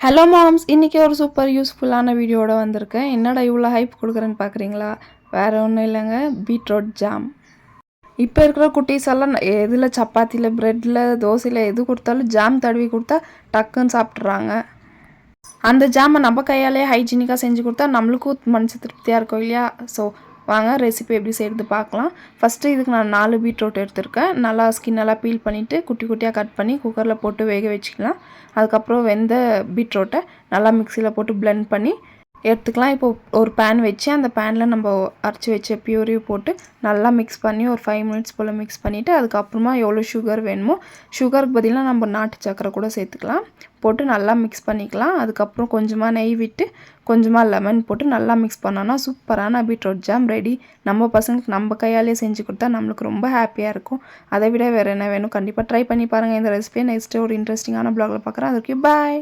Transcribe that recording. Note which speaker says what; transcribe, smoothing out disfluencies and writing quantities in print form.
Speaker 1: Hello moms, இன்றைக்கி ஒரு super யூஸ்ஃபுல்லான வீடியோட வந்திருக்கேன். என்னடா இவ்வளோ ஹைப் கொடுக்குறேன்னு பார்க்குறீங்களா? வேறு ஒன்றும் இல்லைங்க, பீட்ரூட் ஜாம். இப்போ இருக்கிற குட்டீஸ் எல்லாம் எதில் சப்பாத்தியில், ப்ரெட்டில், தோசையில் எது கொடுத்தாலும் ஜாம் தடவி கொடுத்தா டக்குன்னு சாப்பிட்றாங்க. அந்த ஜாமை நம்ம கையாலே ஹைஜீனிக்காக செஞ்சு கொடுத்தா நம்மளுக்கும் மனசு திருப்தியாக இருக்கும் இல்லையா? ஸோ வாங்க ரெசிபி எப்படி செய்கிறது பார்க்கலாம். ஃபஸ்ட்டு இதுக்கு நான் 4 பீட்ரூட் எடுத்திருக்கேன். நல்லா ஸ்கின்னெல்லாம் பீல் பண்ணிவிட்டு குட்டி குட்டியாக கட் பண்ணி குக்கரில் போட்டு வேக வச்சுக்கலாம். அதுக்கப்புறம் வெந்த பீட்ரூட்டை நல்லா மிக்சியில் போட்டு பிளெண்ட் பண்ணி எடுத்துக்கலாம். இப்போ ஒரு பேன் வச்சு அந்த பேனில் நம்ம அரைச்சி வச்ச பியூரியை போட்டு நல்லா மிக்ஸ் பண்ணி ஒரு 5 மினிட்ஸ் போல் மிக்ஸ் பண்ணிவிட்டு அதுக்கப்புறமா எவ்வளோ சுகர் வேணுமோ சுகருக்கு பதிலாக நம்ம நாட்டு சக்கரை கூட சேர்த்துக்கலாம். போட்டு நல்லா மிக்ஸ் பண்ணிக்கலாம். அதுக்கப்புறம் கொஞ்சமாக நெய் விட்டு கொஞ்சமாக லெமன் போட்டு நல்லா மிக்ஸ் பண்ணோன்னா சூப்பரான பீட்ரூட் ஜாம் ரெடி. நம்ம பசங்களுக்கு நம்ம கையாலே செஞ்சு கொடுத்தா நம்மளுக்கு ரொம்ப ஹாப்பியாக இருக்கும். அதை விட வேறு என்ன வேணும்? கண்டிப்பாக ட்ரை பண்ணி பாருங்கள் இந்த ரெசிபியை. நெக்ஸ்ட்டு ஒரு இன்ட்ரெஸ்டிங்கான ப்ளாகில் பார்க்குறேன். அதுக்கு பாய்.